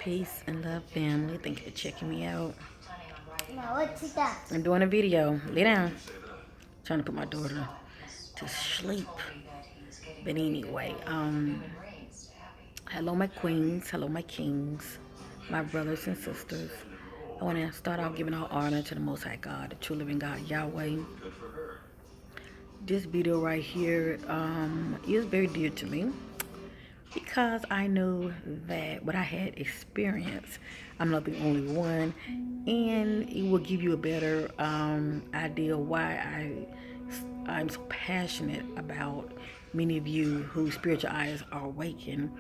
Peace and love, family. Thank you for checking me out. Now what's that? I'm doing a video. Lay down. Trying to put my daughter to sleep. But anyway, hello my queens, hello my kings, my brothers and sisters. I want to start out giving all honor to the Most High God, the true living God, Yahweh. This video right here is very dear to me because I know that what I had experienced, I'm not the only one, and it will give you a better idea why I'm so passionate about many of you whose spiritual eyes are awakened.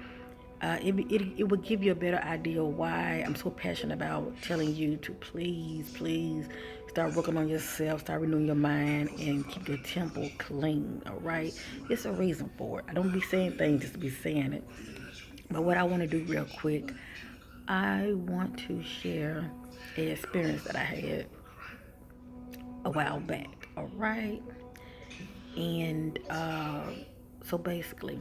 It will give you a better idea why I'm so passionate about telling you to please start working on yourself, start renewing your mind, and keep your temple clean. All right, it's a reason for it. I don't be saying things just to be saying it. But what I want to do real quick, I want to share an experience that I had a while back. All right, and so basically,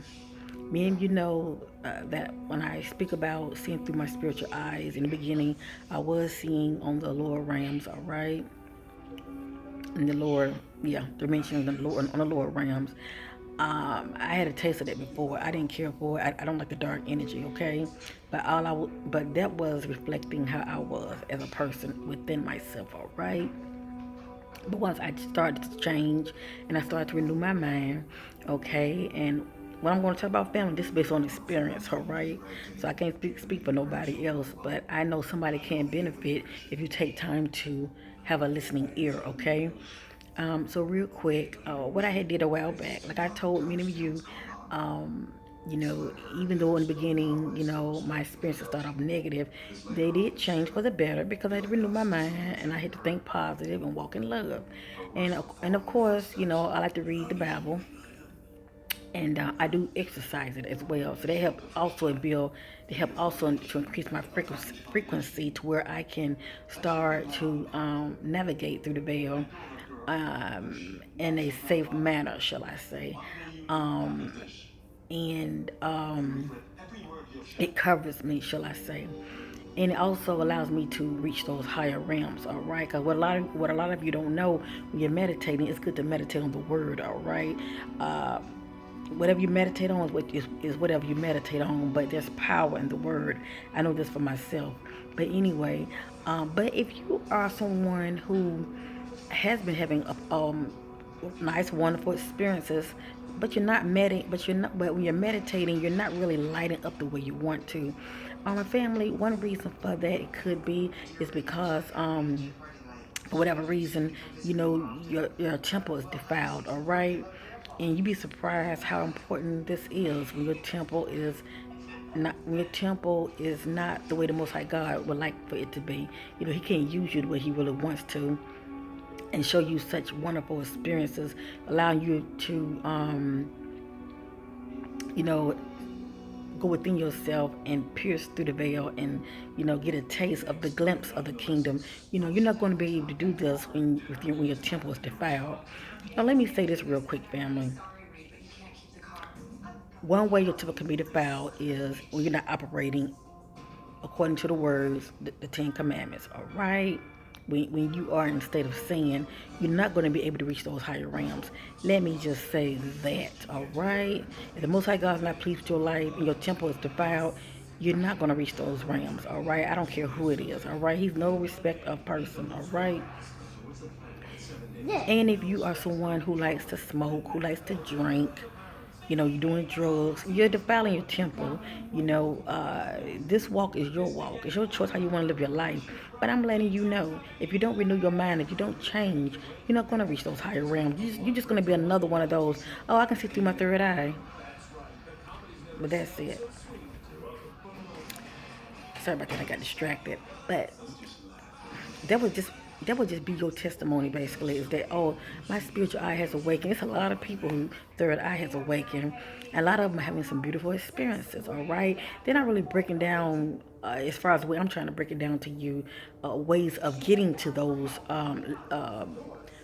me and you know that when I speak about seeing through my spiritual eyes, in the beginning, I was seeing on the lower realms, all right, in the lower, yeah, dimensions on the lower realms. I had a taste of that before. I didn't care for it. I don't like the dark energy, okay? But that was reflecting how I was as a person within myself, all right? But once I started to change and I started to renew my mind, okay, and what I'm going to talk about family, this is based on experience, all right? So I can't speak for nobody else, but I know somebody can benefit if you take time to have a listening ear, okay? So real quick, what I had did a while back, like I told many of you, um, even though in the beginning, my experiences started off negative, they did change for the better because I had to renew my mind and I had to think positive and walk in love. And of course, I like to read the Bible and I do exercise it as well. So they help also to increase my frequency to where I can start to navigate through the veil in a safe manner, shall I say. Um, and it covers me, shall I say. And it also allows me to reach those higher realms, all right? Because what a lot of you don't know, when you're meditating, it's good to meditate on the word, all right? Uh, Whatever you meditate on is whatever you meditate on, but there's power in the word. I know this for myself. But anyway, but if you are someone who has been having nice, wonderful experiences, but but when you're meditating, you're not really lighting up the way you want to. My family, one reason for that it could be is because for whatever reason, your temple is defiled, all right? And you'd be surprised how important this is when your temple is not the way the Most High God would like for it to be. He can't use you the way He really wants to, and show you such wonderful experiences, allowing you to, you know, go within yourself and pierce through the veil and get a taste of the glimpse of the kingdom. You're not going to be able to do this when your temple is defiled. Now let me say this real quick, family. One way your temple can be defiled is when you're not operating according to the words, the Ten Commandments, all right? When you are in a state of sin, you're not going to be able to reach those higher realms. Let me just say that, all right? If the Most High God is not pleased with your life and your temple is defiled, you're not going to reach those realms, all right? I don't care who it is, all right? He's no respect of person, all right? Yeah. And if you are someone who likes to smoke, who likes to drink, you're doing drugs, you're defiling your temple. This walk is your walk. It's your choice how you want to live your life. But I'm letting you know, if you don't renew your mind, if you don't change, you're not going to reach those higher realms. You're just going to be another one of those, oh, I can see through my third eye. But that's it. Sorry about that, I got distracted. But that would just that would just be your testimony basically, is that, oh, my spiritual eye has awakened. It's a lot of people who third eye has awakened. A lot of them are having some beautiful experiences, all right? They're not really breaking down, as far as the way I'm trying to break it down to you, ways of getting to those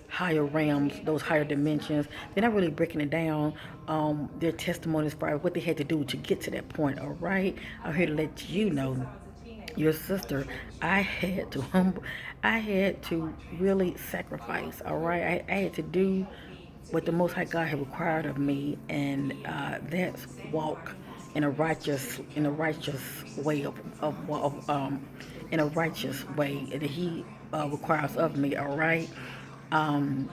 higher realms, those higher dimensions. They're not really breaking it down, their testimonies as far as what they had to do to get to that point, all right? I'm here to let you know your sister, I had to humble, I had to really sacrifice. All right, I had to do what the Most High God had required of me, and that's walk in a righteous way in a righteous way that He requires of me. All right. Um,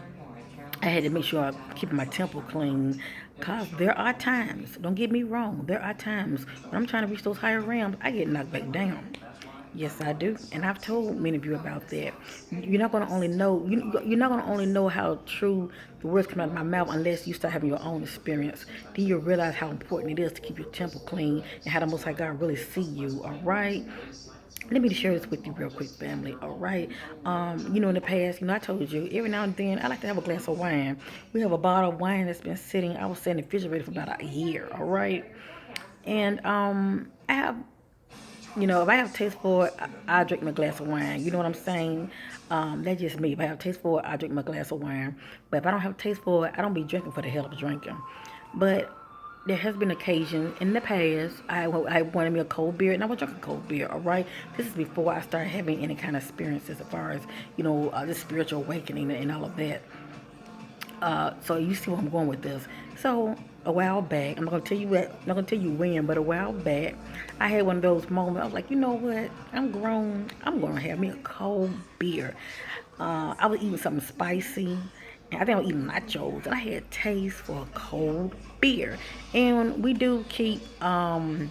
I had to make sure I keep my temple clean. Cause there are times, don't get me wrong, there are times when I'm trying to reach those higher realms, I get knocked back down. Yes, I do, and I've told many of you about that. You're not gonna only know how true the words come out of my mouth unless you start having your own experience. Then you realize how important it is to keep your temple clean and how the Most High God really see you. All right. Let me share this with you real quick, family. All right. In the past, I told you every now and then I like to have a glass of wine. We have a bottle of wine that's been sitting, I was saying, in the refrigerator for about a year. All right. And I have, if I have taste for it, I drink my glass of wine. You know what I'm saying? That's just me. If I have taste for it, I drink my glass of wine. But if I don't have taste for it, I don't be drinking for the hell of drinking. But there has been occasion in the past I wanted me a cold beer and I was drinking cold beer. All right, this is before I started having any kind of experiences as far as the spiritual awakening and all of that. So you see where I'm going with this. So a while back, I'm not gonna tell you when, but a while back, I had one of those moments. I was like, you know what? I'm grown. I'm gonna have me a cold beer. I was eating something spicy, and I think I was eating nachos, and I had taste for a cold beer. And we do keep a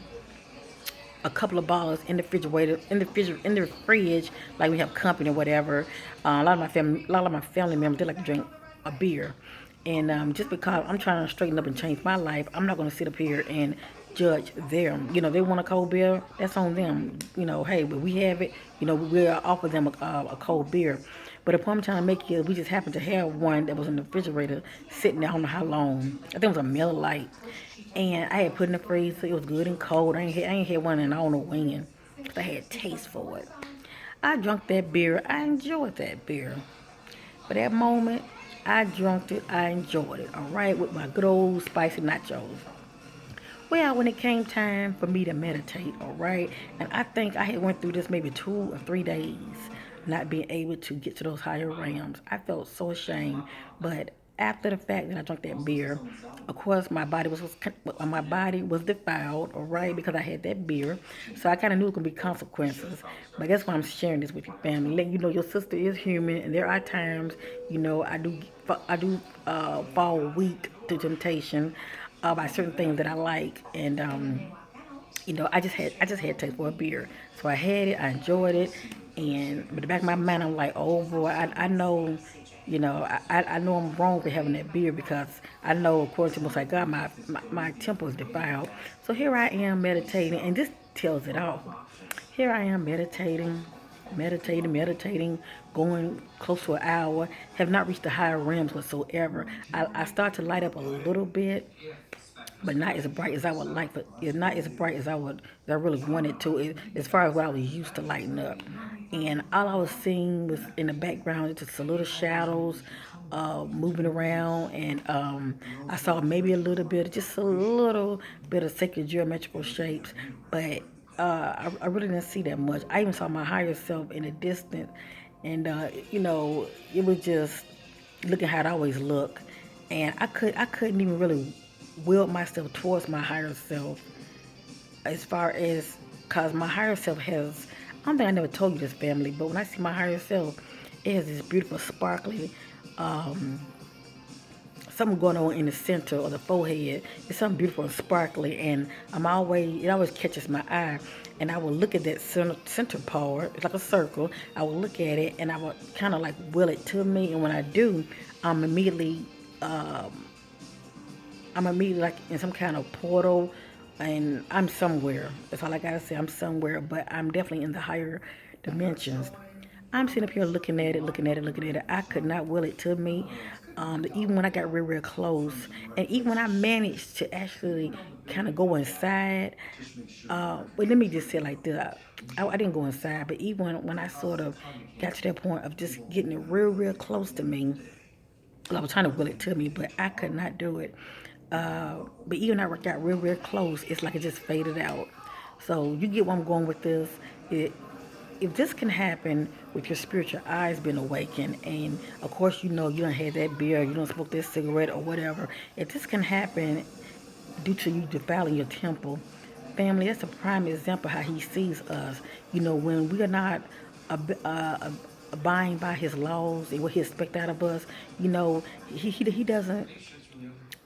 couple of bottles in the refrigerator, in the fridge, like we have company or whatever. A lot of my family members they like to drink a beer, and just because I'm trying to straighten up and change my life, I'm not going to sit up here and judge them. They want a cold beer, that's on them. Hey, but we have it. We'll offer them a cold beer. But the point I'm trying to make is we just happened to have one that was in the refrigerator sitting there, I don't know how long. I think it was a Miller Lite. And I had put in the freezer. It was good and cold. I ain't had one in I don't know when. 'Cause I had taste for it. I drank that beer. I enjoyed that beer. For that moment, I drank it. I enjoyed it. All right, with my good old spicy nachos. Well, when it came time for me to meditate, all right, and I think I had went through this maybe 2 or 3 days, not being able to get to those higher realms. I felt so ashamed, but after the fact that I drank that beer, of course my body was defiled, all right, because I had that beer. So I kind of knew it could be consequences. But that's why I'm sharing this with your family, letting you know your sister is human, and there are times, I do fall weak to temptation by certain things that I like, and I just had taste for a beer, so I had it, I enjoyed it, and but the back of my mind, I'm like, oh boy, I know, I know I'm wrong for having that beer because I know, according to Most High God, my temple is defiled. So here I am meditating, and this tells it all. Here I am meditating, going close to an hour, have not reached the higher realms whatsoever. I start to light up a little bit, but not as bright as I would like. But it's not as bright as I really wanted to. As far as what I was used to lighting up, and all I was seeing was in the background just a little shadows, moving around, and I saw maybe just a little bit of sacred geometrical shapes, but I really didn't see that much. I even saw my higher self in the distance, and it was just looking how it always look, and I couldn't even really will myself towards my higher self as far as because my higher self has I don't think I never told you this, family, but when I see my higher self, it has this beautiful sparkly um something going on in the center or the forehead. It's something beautiful and sparkly, and it always catches my eye. And I will look at that center part, it's like a circle. I will look at it and I will kind of like will it to me. And when I do, I'm immediately, um, I'm immediately like in some kind of portal, and I'm somewhere. That's all I gotta say. I'm somewhere, but I'm definitely in the higher dimensions. I'm sitting up here looking at it, looking at it, looking at it. I could not will it to me. Even when I got real, real close, and even when I managed to actually kind of go inside. But let me just say it like this: I didn't go inside, but even when I sort of got to that point of just getting it real, real close to me, well, I was trying to will it to me, but I could not do it. But even when I got real, real close, it's like it just faded out. So you get where I'm going with this. it, if this can happen with your spiritual eyes being awakened, and of course you know you don't have that beer, you don't smoke that cigarette or whatever, if this can happen due to you defiling your temple, family, that's a prime example how he sees us. You know, when we are not abiding by his laws and what he expects out of us, you know, he doesn't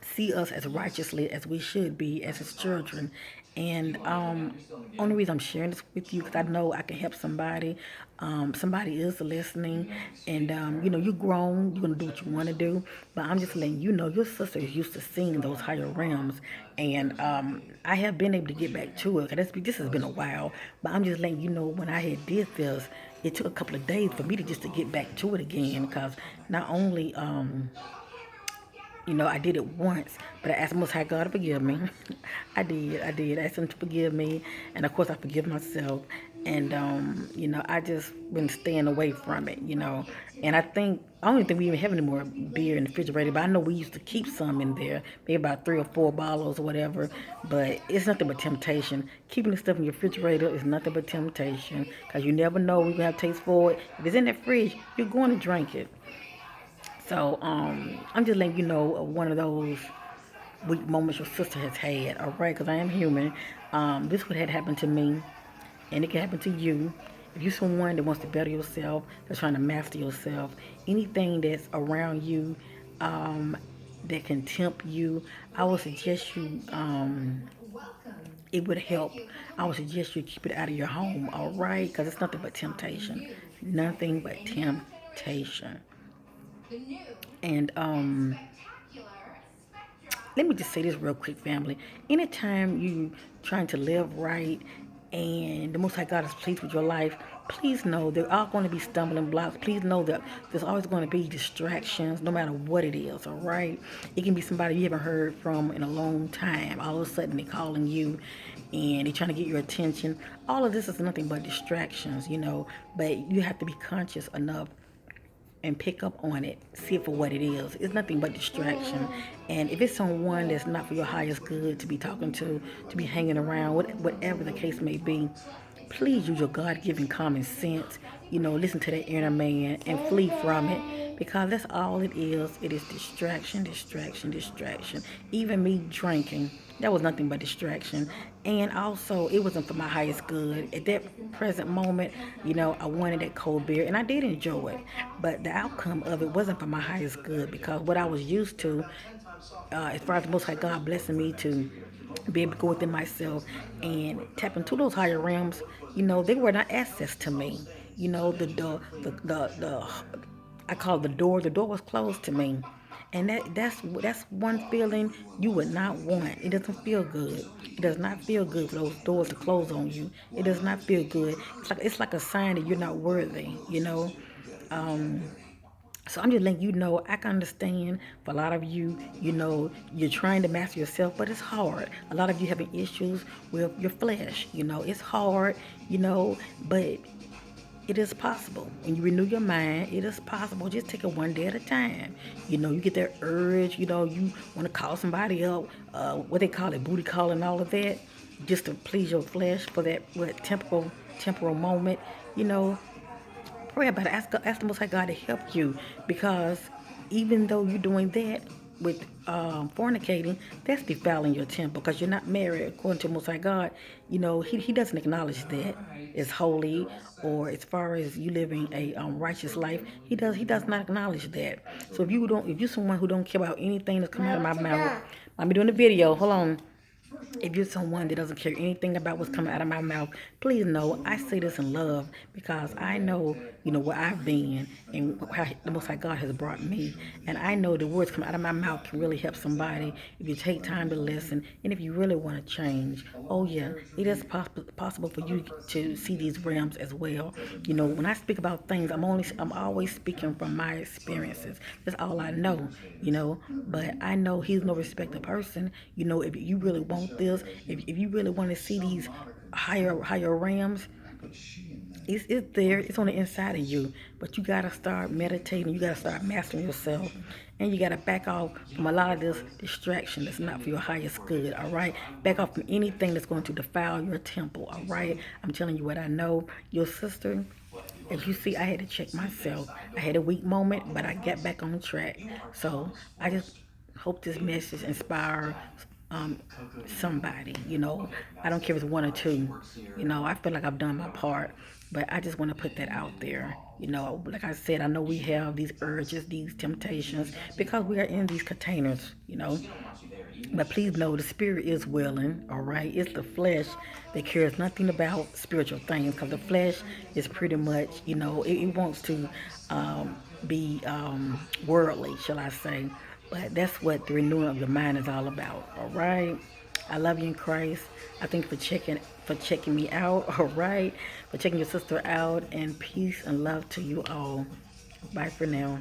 see us as righteously as we should be as his children. And only reason I'm sharing this with you because I know I can help somebody. Somebody is listening, and you know you're grown. You're gonna do what you want to do, but I'm just letting you know your sister is used to seeing those higher realms, and I have been able to get back to it. Cause this has been a while, but I'm just letting you know when I had did this, it took a couple of days for me to just to get back to it again. Because not only you know, I did it once, but I asked Most High God to forgive me. I did. I asked Him to forgive me, and of course, I forgive myself. And you know, I just been staying away from it. You know, and I don't even think we even have any more beer in the refrigerator, but I know we used to keep some in there, maybe about 3 or 4 bottles or whatever. But it's nothing but temptation. Keeping the stuff in your refrigerator is nothing but temptation, because you never know when you have taste for it. If it's in that fridge, you're going to drink it. So I'm just letting you know of one of those weak moments your sister has had, all right? Because I am human. This would have happened to me, and it can happen to you. If you're someone that wants to better yourself, that's trying to master yourself, anything that's around you that can tempt you, I would suggest you, it would help. I would suggest you keep it out of your home, all right? Because it's nothing but temptation. Nothing but temptation. And let me just say this real quick, family. Anytime you trying to live right and the Most High God is pleased with your life, please know there are going to be stumbling blocks. Please know that there's always going to be distractions, no matter what it is. All right, it can be somebody you haven't heard from in a long time. All of a sudden, they're calling you, and they're trying to get your attention. All of this is nothing but distractions, you know. But you have to be conscious enough and pick up on it, see it for what it is. It's nothing but distraction. And if it's someone that's not for your highest good to be talking to be hanging around, whatever the case may be, please use your God given common sense. You know, listen to that inner man and flee from it, because that's all it is. It is distraction, distraction, distraction. Even me drinking, that was nothing but distraction. And also, it wasn't for my highest good. At that present moment, you know, I wanted that cold beer and I did enjoy it. But the outcome of it wasn't for my highest good, because what I was used to, as far as the Most High God blessing me to be able to go within myself and tap into those higher realms, you know, they were not access to me. You know, the I call it the door. The door was closed to me, and that's one feeling you would not want. It doesn't feel good. It does not feel good for those doors to close on you. It does not feel good. It's like a sign that you're not worthy. You know. Um, so I'm just letting you know I can understand for a lot of you, you know, you're trying to master yourself, but it's hard. A lot of you having issues with your flesh, you know, it's hard, you know, but it is possible. When you renew your mind, it is possible. Just take it one day at a time. You know, you get that urge, you know, you want to call somebody up, what they call it, booty call and all of that, just to please your flesh for that what temporal moment, you know. Pray about it. Ask the Most High God to help you, because even though you're doing that with fornicating, that's defiling your temple, because you're not married according to Most High God. You know, he doesn't acknowledge that it's holy, or as far as you living a righteous life, he does not acknowledge that. So if you're someone who don't care about anything that's coming out of my mouth, I'm doing a video. Hold on. If you're someone that doesn't care anything about what's coming out of my mouth, please know I say this in love, because I know, you know, where I've been and how the Most High God has brought me. And I know the words coming out of my mouth can really help somebody if you take time to listen and if you really want to change. Oh, yeah, it is possible for you to see these realms as well. You know, when I speak about things, I'm always speaking from my experiences. That's all I know, you know. But I know He's no respecter person. You know, if you really want this, if you really want to see these higher realms, It's there. It's on the inside of you. But you gotta start meditating. You gotta start mastering yourself, and you gotta back off from a lot of this distraction that's not for your highest good. All right, back off from anything that's going to defile your temple. All right, I'm telling you what I know. Your sister. As you see, I had to check myself. I had a weak moment, but I got back on track. So I just hope this message inspire um, somebody. I don't care if it's one or two. I feel like I've done my part, but I just want to put that out there. Like I said, I know we have these urges, these temptations, because we are in these containers. But please know the spirit is willing, all right? It's the flesh that cares nothing about spiritual things, because the flesh is pretty much, it wants to be worldly, shall I say. But that's what the renewing of the mind is all about, all right? I love you in Christ. I thank you for checking me out, all right? For checking your sister out, and peace and love to you all. Bye for now.